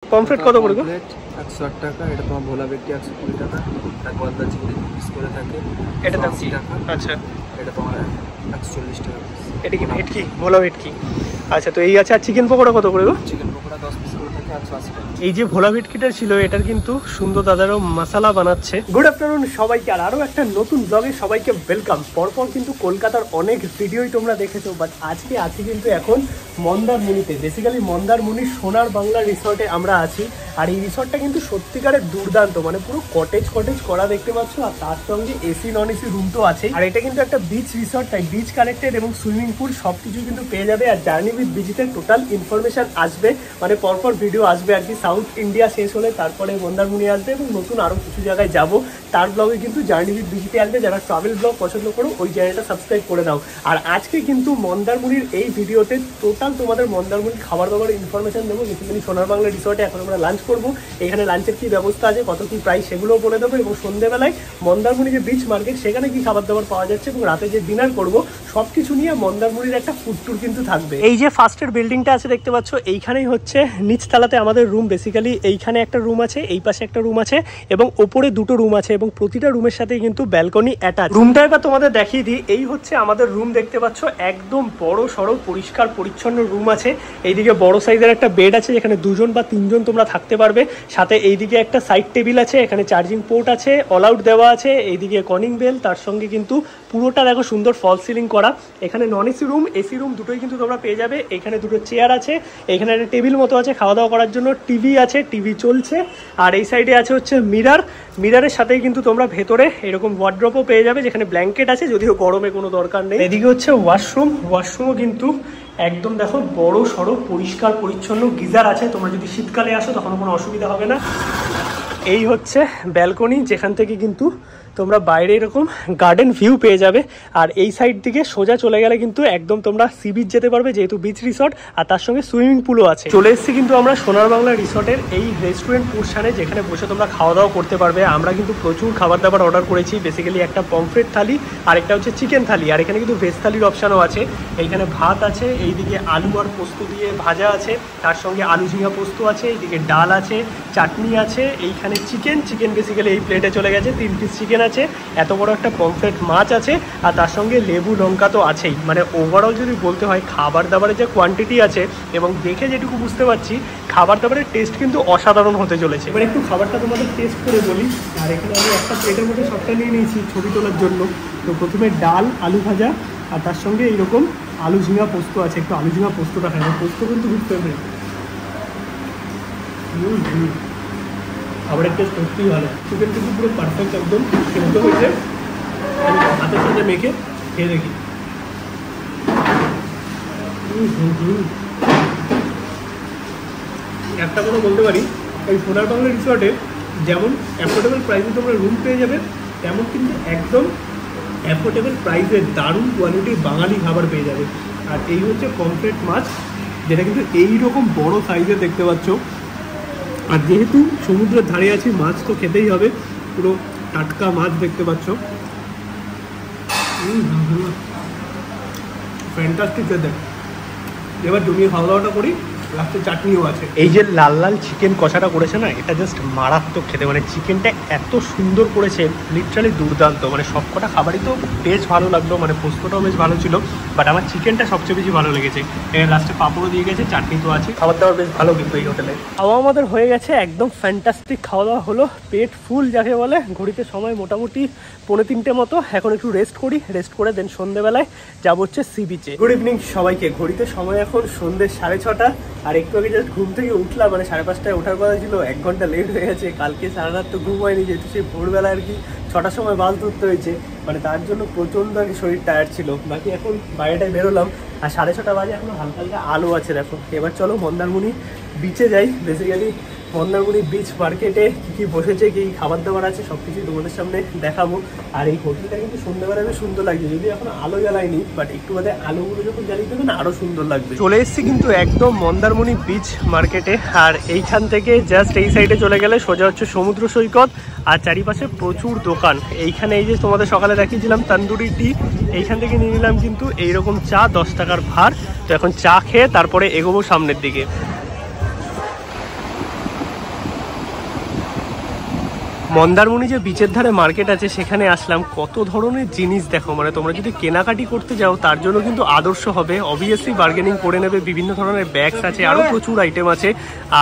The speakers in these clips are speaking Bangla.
পমফ্রেট কত করে গো? 108 টাকা। এটা তোমার ভোলা ভেটকি 120 টাকা। এটা গলদা চিংড়ি পিস করে থাকে, এটা দাম 80 টাকা। আচ্ছা, এটা তোমার 140 টাকা। এটা কি ভেটকি, ভোলা ভেটকি? আচ্ছা, তো এই আছে। আর চিকেন পকোড়া কত করে গো? চিকেন পকোড়া 10 পিস করে থাকে 180 টাকা। এই যে ভোলা ভেটকিটা ছিল, এটার কিন্তু সুন্দর দাদারও মশলা বানাচ্ছে। গুড আফটারনুন সবাইকে, আর আরও একটা নতুন ব্লগে সবাইকে ওয়েলকাম। পরপর কিন্তু কলকাতার অনেক ভিডিওই তোমরা দেখেছো, বাট আজকে আছি কিন্তু এখন মন্দারমণিতে। বেসিক্যালি মন্দারমণির সোনার বাংলা রিসর্টে আমরা আছি। আর এই রিসর্টটা কিন্তু সত্যিকারের দুর্দান্ত, মানে পুরো কটেজ করা দেখতে পাচ্ছ। আর তার সঙ্গে এসি নন এসি রুম তো আছে। আর এটা কিন্তু একটা বিচ রিসর্ট, তাই বিচ কানেক্টেড এবং সুইমিং পুল সবকিছু কিন্তু পেয়ে যাবে। আর জার্নি উইথ ভিজিটের টোটাল ইনফরমেশন আসবে, মানে পরপর ভিডিও আসবে আর কি। সাউথ ইন্ডিয়া শেষ হলে তারপরে মন্দারমণি আসবে এবং নতুন আরও কিছু জায়গায় যাব, তার ব্লগে কিন্তু জার্নি উইথ ভিজিটে আসবে। যারা ট্রাভেল ব্লগ পছন্দ করো ওই চ্যানেলটা সাবস্ক্রাইব করে দাও। আর আজকে কিন্তু মন্দারমণির এই ভিডিওতে টোটাল তোমাদের মন্দারমণির খাবার দাবার ইনফরমেশন দেবো। বেসিক্যালি সোনার বাংলা রিসর্টে এখন আমরা লাঞ্চ করবো। এখানে লাঞ্চের কী ব্যবস্থা আছে, কত কী প্রাইস, সেগুলোও বলে দেবো। এবং সন্ধ্যেবেলায় মন্দারমণি যে বিচ মার্কেট, সেখানে কি খাবার দাবার পাওয়া যাচ্ছে এবং রাতে যে ডিনার করবো, সব কিছু নিয়ে মন্দারমণির একটা ফুড ট্যুর কিন্তু থাকবে। এই যে ফার্স্টের বিল্ডিংটা আছে দেখতে পাচ্ছ, এইখানেই হচ্ছে নিচতলাতে আমাদের রুম। বেসিক্যালি এইখানে একটা রুম আছে, এই পাশে একটা রুম আছে এবং ওপরে দুটো রুম আছে এবং প্রতিটা রুমের সাথেই কিন্তু ব্যালকনি অ্যাটাচ। রুমটা এবার তোমাদের দেখিয়ে দিই। এই হচ্ছে আমাদের রুম, দেখতে পাচ্ছ একদম বড় সড়ো পরিষ্কার পরিচ্ছন্ন রুম আছে। এইদিকে বড় সাইজের একটা বেড আছে, যেখানে 2 বা 3 তোমরা থাকতে পারবে। সাথে এইদিকে একটা সাইড টেবিল আছে, এখানে চার্জিং পোর্ট আছে, অল আউট দেওয়া আছে। এইদিকে কনিং বেল, তার সঙ্গে কিন্তু পুরোটা দেখো সুন্দর ফল সিলিং করা। এখানে non AC room, AC room দুটোই কিন্তু তোমরা পেয়ে যাবে। এখানে দুটো চেয়ার আছে, এখানে একটা টেবিল মতো আছে খাওয়া দাওয়া করার জন্য, টিভি আছে, টিভি চলছে। আর এই সাইডে আছে হচ্ছে মিরার, মিরারের সাথেই কিন্তু তোমরা ভেতরে এরকম ওয়ার্ড্রপও পেয়ে যাবে, যেখানে ব্ল্যাঙ্কেট আছে, যদিও গরমে কোনো দরকার নেই। এদিকে হচ্ছে ওয়াশরুম, ওয়াশরুমও কিন্তু একদম দেখো বড় সড়ো পরিষ্কার পরিচ্ছন্ন, গিজার আছে। তোমরা যদি শীতকালে আসো তখন কোনো অসুবিধা হবে না। এই হচ্ছে ব্যালকনি, যেখান থেকে কিন্তু তোমরা বাইরে এরকম গার্ডেন ভিউ পেয়ে যাবে। আর এই সাইড দিকে সোজা চলে গেলে কিন্তু একদম তোমরা সি বিচ যেতে পারবে, যেহেতু বিচ রিসর্ট, আর তার সঙ্গে সুইমিং পুলও আছে। চলে এসেছি কিন্তু আমরা সোনার বাংলা রিসর্টের এই রেস্টুরেন্ট পোর্শনে, যেখানে বসে তোমরা খাওয়া দাওয়া করতে পারবে। আমরা কিন্তু প্রচুর খাবার দাবার অর্ডার করেছি। বেসিক্যালি একটা পমফ্রেট থালি আর একটা হচ্ছে চিকেন থালি। আর এখানে কিন্তু ভেজ থালির অপশানও আছে। এইখানে ভাত আছে, এইদিকে আলু আর পোস্ত দিয়ে ভাজা আছে, তার সঙ্গে আলু ঝিঙা পোস্ত আছে, এইদিকে ডাল আছে, চাটনি আছে। এইখানে চিকেন বেসিক্যালি এই প্লেটে চলে গেছে, 3 পিস চিকেন আছে, এত বড় একটা পমফ্রেট মাছ আছে, আর তার সঙ্গে লেবু লঙ্কা তো আছেই। মানে ওভারঅল যদি বলতে হয় খাবার দাবারের যে কোয়ান্টিটি আছে এবং দেখে যেটুকু বুঝতে পারছি, খাবার দাবারের টেস্ট কিন্তু অসাধারণ হতে চলেছে। এবার একটু খাবারটা তোমাদের টেস্ট করে বলি। আর এখানে আমি একটা প্লেটের মধ্যে সবটা নিয়ে নিয়েছি ছবি তোলার জন্য। তো প্রথমে ডাল, আলু ভাজা, আর তার সঙ্গে এইরকম আলু ঝিঙা পোস্ত আছে। একটু আলু ঝিঙা পোস্তটা খাই, পোস্ত কিন্তু খুব ফেভারিট। খাবারের টেস্ট সত্যিই ভালো। চিকেন কিন্তু পুরো পারফেক্ট, একদম সেদ্ধ হয়েছে। আমি ভাতের সাথে মেখে খেয়ে দেখি। একটা কথা বলতে পারি, এই সোনার বাংলা রিসর্টে যেমন অ্যাফোর্ডেবল প্রাইসে তোমরা রুম পেয়ে যাবে, তেমন কিন্তু একদম অ্যাফোর্ডেবল প্রাইসে দারুণ কোয়ালিটির বাঙালি খাবার পেয়ে যাবে। আর এই হচ্ছে পমফ্রেট মাছ, যেটা কিন্তু এইরকম বড় সাইজের দেখতে পাচ্ছ। আর যেহেতু সমুদ্রের ধারে আছি, মাছ তো খেতেই হবে। পুরো টাটকা মাছ দেখতে পাচ্ছ। ফ্যান্টাস্টিক দেখ। এবার জমিয়ে খাওয়া দাওয়াটা করি, লাস্টে চাটনিও আছে। এই যে লাল লাল চিকেন কষাটা করেছে না, এটা জাস্ট মারাত্মক খেতে। মানে চিকেনটা এত সুন্দর করেছে, লিটারালি দুর্দান্ত। মানে সবকটা খাবারই তো বেশ ভালো লাগলো, মানে পোস্তটাও বেশ ভালো ছিল, বাট আমার চিকেনটা সবচেয়ে বেশি ভালো লেগেছে। লাস্টে পাঁপড়ও দিয়ে গেছে, চাটনি তো আছে। খাবার দাবার বেশ ভালো কিন্তু এই হোটেলে। খাওয়া আমাদের হয়ে গেছে, একদম ফ্যান্টাস্টিক খাওয়া দাওয়া হলো, পেট ফুল যাকে বলে। ঘড়িতে সময় মোটামুটি 2:45 মতো। এখন একটু রেস্ট করি, রেস্ট করে দেন সন্ধ্যেবেলায় যাবো হচ্ছে সি বিচে। গুড ইভিনিং সবাইকে। ঘড়িতে সময় এখন সন্ধ্যে 6:30, আর একটু আগে জাস্ট ঘুম থেকে উঠলাম। মানে 5:30টায় ওঠার কথা ছিল, 1 ঘন্টা লেট হয়ে গেছে। কালকে সারা রাত তো ঘুম হয়নি, যেহেতু সেই ভোরবেলা আর কি 6টার সময় বাস ধরতে হয়েছে। মানে তার জন্য প্রচণ্ড আর কি শরীর টায়ার্ড ছিল। বাকি এখন বাইরেটায় বেরোলাম, আর 6:30 বাজে, এখন হালকা হালকা আলো আছে দেখো। এবার চলো মন্দারমণি বিচে যাই। বেসিক্যালি মন্দারমণি বিচ মার্কেটে কী কী বসেছে, কী খাবার দাবার আছে, সব কিছুই তোমাদের সামনে দেখাবো। আর এই হোটেলটা কিন্তু সন্ধ্যাবেলা বেশ সুন্দর লাগছে, যদি এখন আলো জ্বালায়নি, বাট একটু বাদে আলোগুলো যখন জ্বালিয়ে দেবে না, আরও সুন্দর লাগবে। চলে এসেছি কিন্তু একদম মন্দারমণি বিচ মার্কেটে। আর এইখান থেকে জাস্ট এই সাইডে চলে গেলে সোজা হচ্ছে সমুদ্র সৈকত, আর চারিপাশে প্রচুর দোকান। এইখানে এই যে তোমাদের সকালে দেখিয়েছিলাম তন্দুরি টি, এইখান থেকে নিয়ে নিলাম কিন্তু এইরকম চা, 10 টাকার ভার। তো এখন চা খেয়ে তারপরে এগোবো সামনের দিকে। মন্দারমণি যে বিচের ধারে মার্কেট আছে সেখানে আসলাম, কত ধরনের জিনিস দেখো, মানে তোমরা যদি কেনাকাটি করতে যাও তার জন্য কিন্তু আদর্শ হবে। অবভিয়াসলি বার্গেনিং করে নেবে, বিভিন্ন ধরনের ব্যাগস আছে, আরও প্রচুর আইটেম আছে।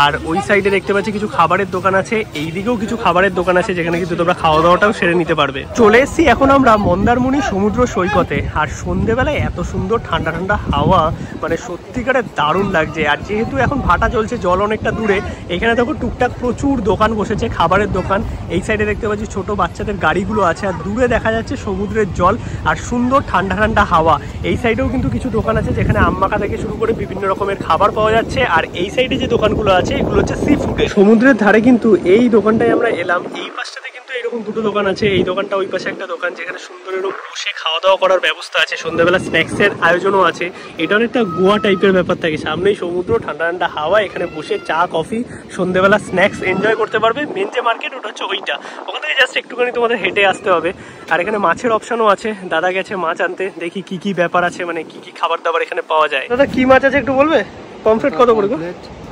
আর ওই সাইডে দেখতে পাচ্ছি কিছু খাবারের দোকান আছে, এই দিকেও কিছু খাবারের দোকান আছে যেখানে কিন্তু তোমরা খাওয়া দাওয়াটাও সেরে নিতে পারবে। চলে এসেছি এখন আমরা মন্দারমণি সমুদ্র সৈকতে, আর সন্ধ্যেবেলায় এত সুন্দর ঠান্ডা ঠান্ডা হাওয়া, মানে সত্যিকারের দারুণ লাগছে। আর যেহেতু এখন ভাটা চলছে, জল অনেকটা দূরে, এখানে দেখো টুকটাক প্রচুর দোকান বসেছে, খাবারের দোকান। এই সাইডে দেখতে পাচ্ছি ছোট বাচ্চাদের গাড়িগুলো আছে, আর দূরে দেখা যাচ্ছে সমুদ্রের জল আর সুন্দর ঠান্ডা ঠান্ডা হাওয়া। এই সাইডেও কিন্তু কিছু দোকান আছে যেখানে আম্মাকা থেকে শুরু করে বিভিন্ন রকমের খাবার পাওয়া যাচ্ছে। আর এই সাইডে যে দোকানগুলো আছে এগুলো হচ্ছে সি ফুডের। সমুদ্রের ধারে কিন্তু এই দোকানটায় আমরা এলাম। এই পাশটাতে কিন্তু এরকম দুটো দোকান আছে, এই দোকানটা, ওই পাশে একটা দোকান যেখানে সুন্দর এরকম বসে খাওয়া দাওয়া করার ব্যবস্থা আছে। সন্ধ্যাবেলা স্ন্যাক্সের আয়োজনও আছে। এটা অনেকটা গোয়া টাইপের ব্যাপার থাকে, সামনেই সমুদ্র, ঠান্ডা ঠান্ডা হাওয়া, এখানে বসে চা কফি সন্ধ্যাবেলা স্ন্যাক্স এনজয় করতে পারবে। মেন যে মার্কেট ওটা হচ্ছে ওইটা, ওখান থেকে জাস্ট একটুখানি তোমাদের হেঁটে আসতে হবে। আর এখানে মাছের অপশনও আছে, দাদা গেছে মাছ আনতে, দেখি কি কি ব্যাপার আছে, মানে কি কি খাবার দাবার এখানে পাওয়া যায়। দাদা কি মাছ আছে একটু বলবে? পমফ্রেট কত করে?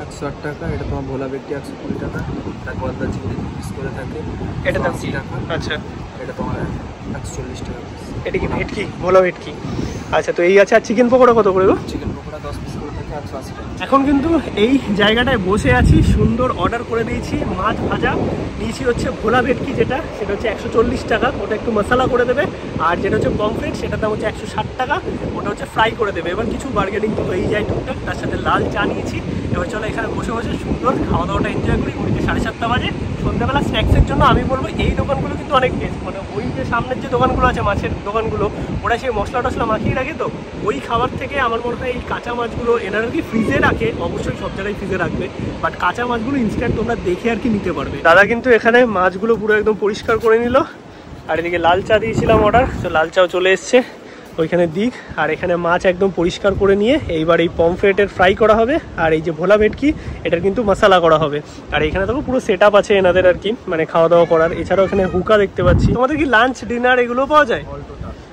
108 টাকা। এটা তোমার ভোলা ভেটকি 120 টাকা। তারপর গলদা চিংড়ি পিস করে থাকে, এটা দাম 80 টাকা। আচ্ছা, এটা তোমার 140 টাকা। এটা কি ভেটকি? ভোলা ভেটকি। আচ্ছা, তো এই আছে। আর চিকেন পকোড়া কত করে গো? চিকেন পকোড়া 10 পিস করে থাকে 180 টাকা। এখন কিন্তু এই জায়গাটায় বসে আছি, সুন্দর অর্ডার করে দিয়েছি মাছ ভাজা। নিয়েছি হচ্ছে ভোলা ভেটকি, যেটা সেটা হচ্ছে 140 টাকা, ওটা একটু মশলা করে দেবে। আর যেটা হচ্ছে পমফ্রেট সেটার দাম হচ্ছে 160 টাকা, ওটা হচ্ছে ফ্রাই করে দেবে। এবার কিছু বার্গেনিং তো হয়েই যায় টুকটাক। তার সাথে লাল চা নিয়েছি। এবার চলো এখানে বসে বসে সুন্দর খাওয়া দাওয়াটা এনজয় করি। ঘুরিতে 7:30 বাজে। সন্ধ্যাবেলা স্ন্যাক্সের জন্য আমি বলবো এই দোকানগুলো কিন্তু অনেক বেস্ট। মানে ওই যে সামনের যে দোকানগুলো আছে, মাছের দোকানগুলো, ওরা সেই মশলা টশলা মাখিয়ে রাখে, তো ওই খাবার থেকে আমার মনে হয় এই কাঁচা মাছগুলো এনারা কি ফ্রিজে রাখে, অবশ্যই সব জায়গায় ফ্রিজে রাখবে, বাট কাঁচা মাছগুলো ইনস্ট্যান্ট তোমরা দেখে আর কি নিতে পারবে। দাদা কিন্তু এখানে মাছগুলো পুরো একদম পরিষ্কার করে নিল। আর এদিকে লাল চা দিয়েছিলাম অর্ডার, তো লাল চাও চলে এসছে ওইখানে দিক। আর এখানে মাছ একদম পরিষ্কার করে নিয়ে এইবার এই পমফ্রেটের ফ্রাই করা হবে। আর এই যে ভোলা ভেটকি, এটার কিন্তু মশলা করা হবে। আর এখানে দেখো পুরো সেট আপ আছে এনাদের আর কি, মানে খাওয়া দাওয়া করার। এছাড়াও এখানে হুকা দেখতে পাচ্ছি। তোমাদের কি লাঞ্চ ডিনার এগুলো পাওয়া যায়?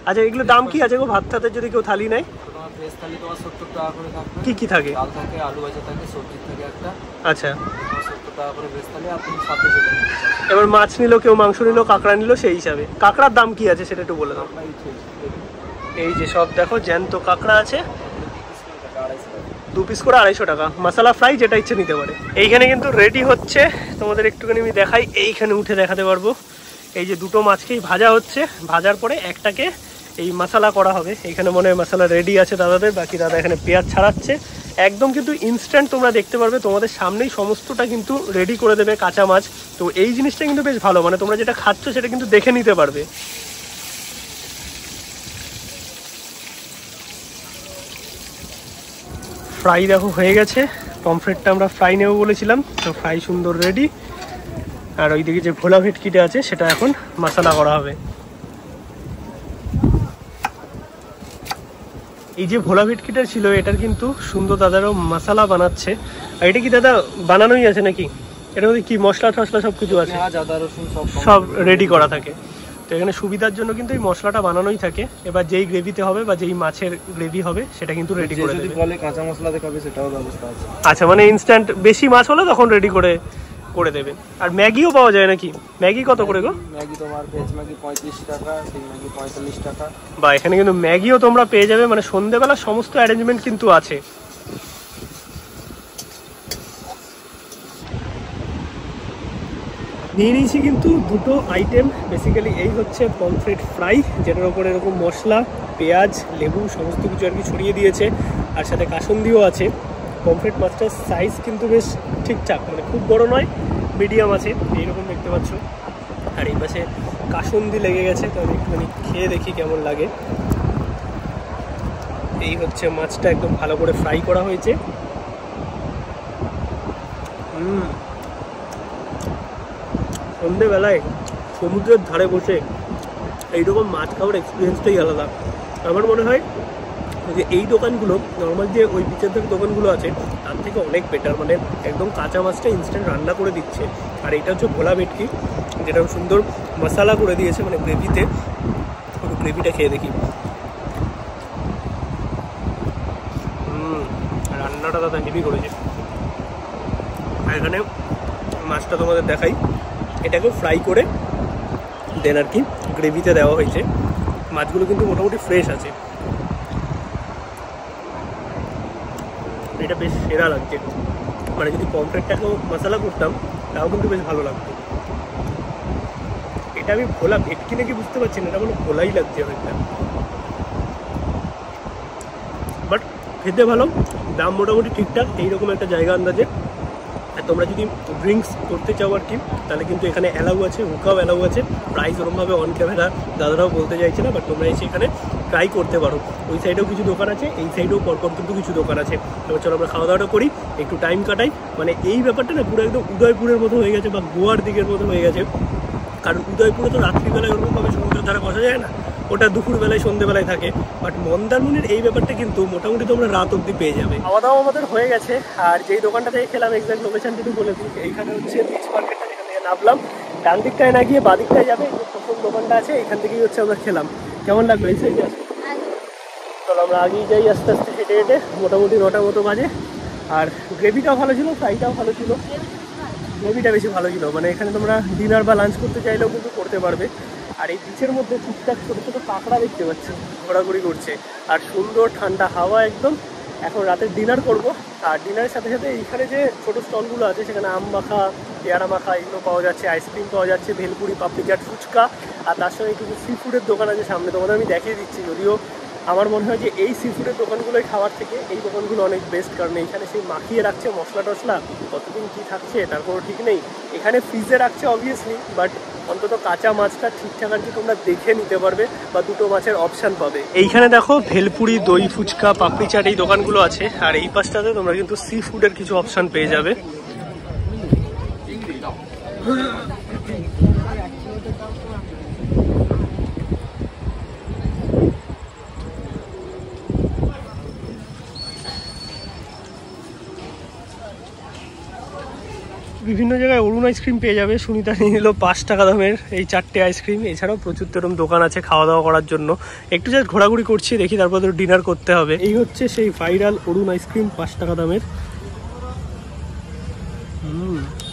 আচ্ছা, এগুলো দাম কি আছে গো? ভাত টাতে যদি কেউ থালি নেয়, ভেজ থালি তোমার 70 টাকা করে থাকবে। কি কি থাকে? ডাল থাকে, আলু ভাজা থাকে, সবজি থাকে একটা। আচ্ছা, 70 টাকা করে ভেজ থালি। আর তুমি সাথে যেটা নিতে চাও। এবার মাছ নিল, কেউ মাংস নিল, কাঁকড়া নিল, সেই হিসাবে। কাঁকড়ার দাম কি আছে সেটা একটু বলে দাও। এই যে সব দেখো জ্যান্ত কাঁকড়া আছে, 2 পিস করে 250 টাকা। মশলা ফ্রাই যেটা ইচ্ছে নিতে পারে। এইখানে কিন্তু রেডি হচ্ছে, তোমাদের একটুখানি আমি দেখাই, এইখানে উঠে দেখাতে পারবো। এই যে দুটো মাছকেই ভাজা হচ্ছে, ভাজার পরে একটাকে এই মশলা করা হবে। এইখানে মনে হয় মশলা রেডি আছে দাদাদের, বাকি দাদা এখানে পেঁয়াজ ছাড়াচ্ছে। একদম কিন্তু ইনস্ট্যান্ট তোমরা দেখতে পারবে, তোমাদের সামনেই সমস্তটা কিন্তু রেডি করে দেবে কাঁচা মাছ। তো এই জিনিসটা কিন্তু বেশ ভালো, মানে তোমরা যেটা খাচ্ছ সেটা কিন্তু দেখে নিতে পারবে। ফ্রাই দেখো হয়ে গেছে, পমফ্রেটটা আমরা ফ্রাই নেবো বলেছিলাম, তো ফ্রাই সুন্দর রেডি। আর ওইদিকে যে ভোলা ভেটকিটা আছে সেটা এখন মশলা করা হবে। এই যে ভোলা ভেটকিটা ছিল, এটার কিন্তু সুন্দর দাদারও মশলা বানাচ্ছে। আর এটা কি দাদা বানানোই আছে নাকি? এটার মধ্যে কি মশলা টশলা সব কিছু আছে? আদা রসুন সব রেডি করা থাকে। তো এখানে সুবিধার জন্য কিন্তু এই মশলাটা বানানোই থাকে। এবার যেই গ্রেভিতে হবে বা যেই মাছের গ্রেভি হবে সেটা কিন্তু রেডি করে দেবে। যদি বলে কাঁচা মশলা দেখাবে সেটাও ব্যবস্থা আছে। আচ্ছা, মানে ইনস্ট্যান্ট বেশি মাছ হলে তখন রেডি করে দেবে। আর ম্যাগিও পাওয়া যায় নাকি? ম্যাগি কত করে গো? ম্যাগি তোমার ভেজ ম্যাগি 35 টাকা, ডিম ম্যাগি 45 টাকা। বা এখানে কিন্তু ম্যাগিও তোমরা পেয়ে যাবে, মানে সন্ধ্যেবেলা সমস্ত অ্যারেঞ্জমেন্ট কিন্তু আছে। নিয়ে নিয়েছি কিন্তু দুটো আইটেম। বেসিক্যালি এই হচ্ছে পমফ্রেট ফ্রাই, যেটার ওপরে এরকম মশলা, পেঁয়াজ, লেবু সমস্ত কিছু আর কি ছড়িয়ে দিয়েছে। আর সাথে কাসুন্দিও আছে। পমফ্রেট মাছটার সাইজ কিন্তু বেশ ঠিকঠাক, মানে খুব বড় নয়, মিডিয়াম আছে, এইরকম দেখতে পাচ্ছ। আর এই পাশে কাসুন্দি লেগে গেছে, তো আমি একটুখানি খেয়ে দেখি কেমন লাগে। এই হচ্ছে মাছটা, একদম ভালো করে ফ্রাই করা হয়েছে। সন্ধ্যেবেলায় সমুদ্রের ধারে বসে এইরকম মাছ খাওয়ার এক্সপিরিয়েন্সটাই আলাদা। আমার মনে হয় যে এই দোকানগুলো নর্মাল যে ওই বিচের ধারে দোকানগুলো আছে তার থেকে অনেক বেটার, মানে একদম কাঁচা মাছটা ইনস্ট্যান্ট রান্না করে দিচ্ছে। আর এটা হচ্ছে ভোলা ভেটকি, যেটা সুন্দর মশলা করে দিয়েছে, মানে গ্রেভিতে। একটু গ্রেভিটা খেয়ে দেখি। রান্নাটা দাদা হেভি করেছে। আর এখানে মাছটা তোমাদের দেখাই, এটাকে ফ্রাই করে দেন আর কি গ্রেভিতে দেওয়া হয়েছে। মাছগুলো কিন্তু মোটামুটি ফ্রেশ আছে, এটা বেশ সেরা লাগছে। মানে যদি পমফ্রেটটাকেও মশলা করতাম তাও কিন্তু বেশ ভালো লাগতো। এটা আমি ভোলা ভেটকি নাকি বুঝতে পারছি না, এটা কোনো ভোলাই লাগছে অনেকটা, বাট খেতে ভালো, দাম মোটামুটি ঠিকঠাক এইরকম একটা জায়গা আন্দাজে। আর তোমরা যদি ড্রিঙ্কস করতে চাও আর কি, তাহলে কিন্তু এখানে অ্যালাউ আছে, হুকাও অ্যালাউ আছে। প্রাইস ওরকমভাবে অন ক্যামেরা দাদারাও বলতে চাইছে না, বাট তোমরা এসে এখানে ট্রাই করতে পারো। ওই সাইডেও কিছু দোকান আছে, এই সাইডেও পরপর কিন্তু কিছু দোকান আছে। এবার চলো আমরা খাওয়া দাওয়াটা করি, একটু টাইম কাটাই। মানে এই ব্যাপারটা না পুরো একদম উদয়পুরের মতো হয়ে গেছে বা গোয়ার দিকের মতো হয়ে গেছে। কারণ উদয়পুরে তো রাত্রিবেলায় ওরকমভাবে সমুদ্রের ধারে বসা যায় না, ওটা দুপুরবেলায় সন্ধ্যেবেলায় থাকে। বাট মন্দারমণির এই ব্যাপারটা কিন্তু মোটামুটি তোমরা রাত অবধি পেয়ে যাবে। খাওয়া দাওয়া আমাদের হয়ে গেছে, আর যেই দোকানটা থেকে খেলাম এক্সাক্ট লোকেশনটা একটু বলে দিই। এইখানে হচ্ছে বিচ মার্কেটটা, যেখান থেকে নামলাম ডান দিকটায় না গিয়ে বাঁ দিকটায় যাবে, এই যে প্রথম দোকানটা আছে এখান থেকেই হচ্ছে আমরা খেলাম। কেমন লাগলো এই সাইডে? চলো আমরা আগেই যাই আস্তে আস্তে হেঁটে হেঁটে। মোটামুটি 9টার মতো বাজে। আর গ্রেভিটাও ভালো ছিল, ফ্রাইটাও ভালো ছিল, গ্রেভিটা বেশি ভালো ছিল। মানে এখানে তোমরা ডিনার বা লাঞ্চ করতে চাইলেও কিন্তু করতে পারবে। আর এই বিচের মধ্যে টুকটাক ছোটো ছোটো কাঁকড়া দেখতে পাচ্ছি ঘোরাঘুরি করছে, আর সুন্দর ঠান্ডা হাওয়া একদম। এখন রাতের ডিনার করব, আর ডিনারের সাথে সাথে এইখানে যে ছোটো স্টলগুলো আছে সেখানে আম মাখা, পেয়ারা মাখা এগুলো পাওয়া যাচ্ছে, আইসক্রিম পাওয়া যাচ্ছে, ভেলপুরি, পাপড়ি চাট, ফুচকা, আর তার সঙ্গে কিছু সি ফুডের দোকান আছে সামনে, তোমাদের আমি দেখিয়ে দিচ্ছি। যদিও আমার মনে হয় যে এই সি ফুডের দোকানগুলোই খাওয়ার থেকে এই দোকানগুলো অনেক বেস্ট, কারণ এইখানে সেই মাখিয়ে রাখছে মশলা টশলা, কতদিন কী থাকছে তার কোনো ঠিক নেই। এখানে ফ্রিজে রাখছে অবভিয়াসলি, বাট অন্তত কাঁচা মাছটা ঠিকঠাক আর কি তোমরা দেখে নিতে পারবে, বা দুটো মাছের অপশান পাবে। এইখানে দেখো ভেলপুরি, দই, ফুচকা, পাপড়ি চাট এই দোকানগুলো আছে, আর এই পাশটাতে তোমরা কিন্তু সি ফুডের কিছু অপশান পেয়ে যাবে। বিভিন্ন জায়গায় অরুণ আইসক্রিম পেয়ে যাবে। সুনিতা নিয়ে নিল 5 টাকা দামের এই 4টে আইসক্রিম। এছাড়াও প্রচুর তেরম দোকান আছে খাওয়া দাওয়া করার জন্য। একটু জাস্ট ঘোরাঘুরি করছি, দেখি তারপর তো ডিনার করতে হবে। এই হচ্ছে সেই ভাইরাল অরুণ আইসক্রিম 5 টাকা দামের।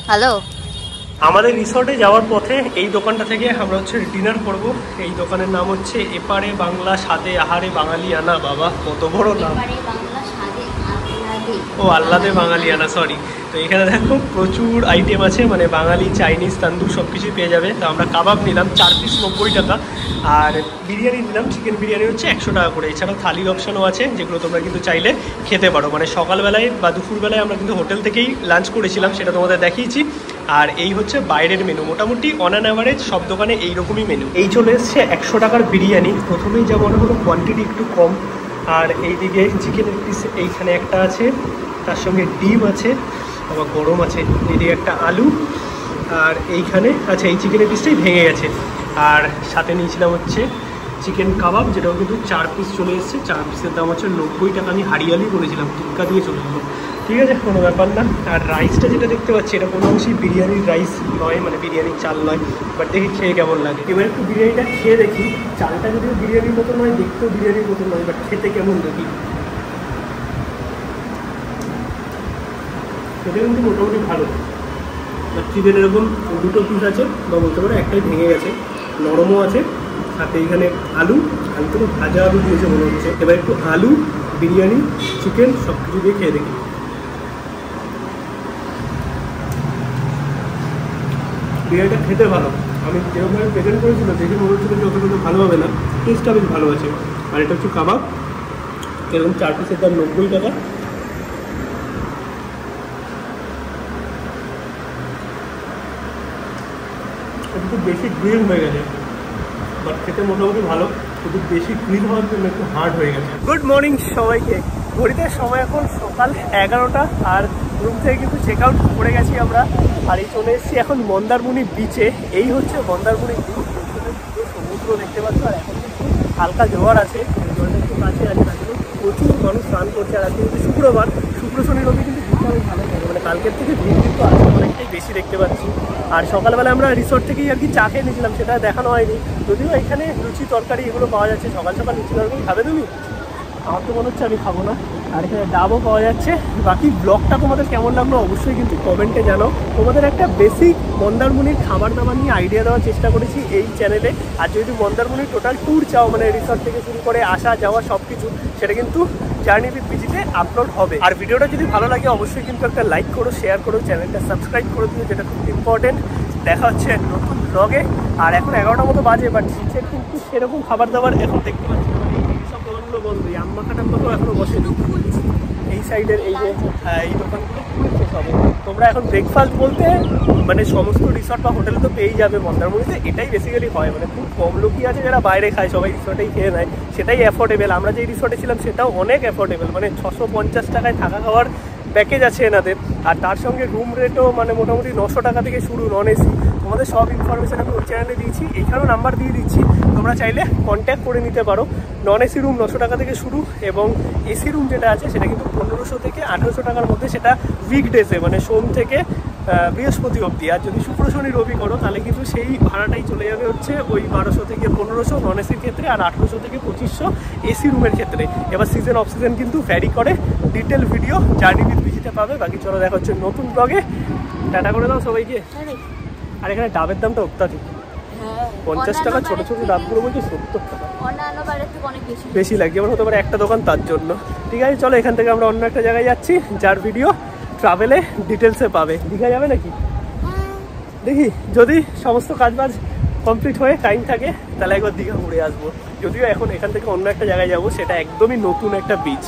হ্যালো, আমাদের রিসর্টে যাওয়ার পথে এই দোকানটা থেকে আমরা হচ্ছে ডিনার করব। এই দোকানের নাম হচ্ছে এপারে বাংলা স্বাদে আহারে বাঙালিয়ানা। বাবা কত বড় নাম! ও আহ্লাদে বাঙালিয়ানা, সরি। তো এখানে দেখো প্রচুর আইটেম আছে, মানে বাঙালি, চাইনিজ, তান্দুর সব কিছুই পেয়ে যাবে। তো আমরা কাবাব নিলাম 4 পিস 90 টাকা, আর বিরিয়ানি নিলাম, চিকেন বিরিয়ানি হচ্ছে 100 টাকা করে। এছাড়াও থালির অপশানও আছে, যেগুলো তোমরা কিন্তু চাইলে খেতে পারো। মানে সকালবেলায় বা দুপুরবেলায় আমরা কিন্তু হোটেল থেকেই লাঞ্চ করেছিলাম, সেটা তোমাদের দেখিয়েছি। আর এই হচ্ছে বাইরের মেনু। মোটামুটি অন অ্যান অ্যাভারেজ সব দোকানে এইরকমই মেনু। এই চলে এসছে 100 টাকার বিরিয়ানি। প্রথমেই যা মনে হলো কোয়ান্টিটি একটু কম। আর এইদিকে চিকেনের পিস এইখানে একটা আছে, তার সঙ্গে ডিম আছে, আবার গরম আছে, এদিকে একটা আলু, আর এইখানে আচ্ছা এই চিকেনের পিসটাই ভেঙে গেছে। আর সাথে নিয়েছিলাম হচ্ছে চিকেন কাবাব, যেটাও কিন্তু 4 পিস চলে এসেছে। 4 পিসের দাম হচ্ছে 90 টাকা। আমি হারিয়ালি বলেছিলাম, টিক্কা দিয়ে চলে গেলো। ঠিক আছে, কোনো ব্যাপার না। আর রাইসটা যেটা দেখতে পাচ্ছি এটা কোনো অংশেই বিরিয়ানির রাইস নয়, মানে বিরিয়ানির চাল নয়। বাট দেখি খেয়ে কেমন লাগে। এবার একটু বিরিয়ানিটা খেয়ে দেখি। চালটা যদিও বিরিয়ানির মতো নয়, দেখতেও বিরিয়ানির মতো নয়, বাট খেতে কেমন দেখি। এটা কিন্তু মোটামুটি ভালো। চিকেন এরকম 2টো পিস আছে, বা বলতে পারো একটাই ভেঙে গেছে, নরমও আছে। সাথে এখানে আলু তো ভাজা আলু দিয়েছে মনে হচ্ছে। এবার একটু আলু, বিরিয়ানি, চিকেন সব কিছু দিয়ে খেয়ে দেখি। বিরিয়ানিটা খেতে ভালো। আমি যেরকমভাবে প্রেজেন্ট করেছিলাম দেখে মনে হচ্ছিল যে অতটা ভালো হবে না, টেস্টটা বেশ ভালো আছে। আর এটা হচ্ছে কাবাব, এরকম 4 পিসের দাম 90 টাকা। একটু বেশি গ্রিল হয়ে গেছে, বাট খেতে মোটামুটি ভালো, কিন্তু বেশি গ্রিল হওয়ার জন্য একটু হার্ড হয়ে গেছে। গুড মর্নিং সবাইকে। ঘড়িতে সময় এখন সকাল 11টা, আর রুম থেকে কিন্তু চেক আউট করে গেছি আমরা। আর এই চলে এসেছি এখন মন্দারমণি বিচে। এই হচ্ছে মন্দারমণি বিচ, সমুদ্র দেখতে পাচ্ছ। আর এখন কিন্তু হালকা জোয়ার আছে, জলটা একটু কাছে আছে, তার জন্য প্রচুর মানুষ স্নান করছে। আর আজকে কিন্তু শুক্রবার, শুক্র শনি রবি কিন্তু ভিড়টা অনেক ভালো থাকে, মানে কালকের থেকে ভিড় কিন্তু আজকে অনেকটাই বেশি দেখতে পাচ্ছি। আর সকালবেলা আমরা রিসোর্ট থেকেই আর কি চা খেয়ে নিয়েছিলাম, সেটা দেখানো হয়নি। যদিও এখানে লুচি তরকারি এগুলো পাওয়া যাচ্ছে। সকাল সকাল লুচি তরকারি খাবে তুমি? আমার তো মনে হচ্ছে আমি খাবো না, আর এখানে ডাবও পাওয়া যাচ্ছে। বাকি ব্লগটা তোমাদের কেমন লাগলো অবশ্যই কিন্তু কমেন্টে জানাও। তোমাদের একটা বেসিক মন্দারমণির খাবার দাবার নিয়ে আইডিয়া দেওয়ার চেষ্টা করেছি এই চ্যানেলে। আর যদি মন্দারমণির টোটাল ট্যুর চাও, মানে রিসর্ট থেকে শুরু করে আসা যাওয়া সব কিছু, সেটা কিন্তু জার্নি উইথ বিজিতে আপলোড হবে। আর ভিডিওটা যদি ভালো লাগে অবশ্যই কিন্তু একটা লাইক করো, শেয়ার করো, চ্যানেলটা সাবস্ক্রাইব করে দিও, যেটা খুব ইম্পর্টেন্ট। দেখা হচ্ছে নতুন ব্লগে। আর এখন 11টার মতো বাজে, বাট নিচের কিন্তু সেরকম খাবার দাবার এখন দেখতে পাচ্ছি সব দোকানগুলো বন্ধ। এই আম্মা কাটাম্মাকেও এখনো বসেনি। এই সাইডের এই যে এই দোকানগুলো খুলছে সবে। তোমরা এখন ব্রেকফাস্ট বলতে মানে সমস্ত রিসর্ট বা হোটেলে তো পেয়েই যাবে মন্দারমণিতে। এটাই বেসিক্যালি হয়, মানে খুব কম লোকই আছে যারা বাইরে খায়, সবাই রিসর্টেই খেয়ে নেয়। সেটাই অ্যাফোর্ডেবল। আমরা যেই রিসর্টে ছিলাম সেটাও অনেক অ্যাফোর্ডেবল, মানে 650 টাকায় থাকা খাওয়ার প্যাকেজ আছে এনাদের। আর তার সঙ্গে রুম রেটও মানে মোটামুটি 900 টাকা থেকে শুরু, নন এসি। তোমাদের সব ইনফরমেশন আমি ওই চ্যানেলে দিয়েছি, এইখানেও নাম্বার দিয়ে দিচ্ছি, তোমরা চাইলে কন্ট্যাক্ট করে নিতে পারো। নন এসি রুম 900 টাকা থেকে শুরু, এবং এসি রুম যেটা আছে সেটা কিন্তু 1500 থেকে 1800 টাকার মধ্যে, সেটা উইকডেজে মানে সোম থেকে বৃহস্পতি অবধি। আর যদি শুক্র শনি রবি করো তাহলে কিন্তু সেই ভাড়াটাই চলে যাবে হচ্ছে ওই 1200 থেকে 1500 নন এসির ক্ষেত্রে, আর 1800 থেকে 2500 এসি রুমের ক্ষেত্রে। এবার সিজন অফ সিজন কিন্তু ভ্যারি করে। ডিটেল ভিডিও জার্নি উইথ বিজিতে পাবে। বাকি চলো দেখা হচ্ছে নতুন ব্লগে। টাটা করে দাও সবাইকে। আর এখানে ডাবের দামটা অত্যাধিক, 50 টাকা ছোট ছোট ডাবগুলো বলছে 70 টাকা, বেশি লাগে। যেমন হতে পারে একটা দোকান তার জন্য। ঠিক আছে চলো, এখান থেকে আমরা অন্য একটা জায়গায় যাচ্ছি, যার ভিডিও ট্রাভেলে ডিটেলসে পাবে। দীঘা যাবে নাকি দেখি, যদি সমস্ত কাজবাজ কমপ্লিট হয়ে টাইম থাকে তাহলে একবার দীঘা ঘুরে আসবো। যদিও এখন এখান থেকে অন্য একটা জায়গায় যাবো, সেটা একদমই নতুন একটা বিচ।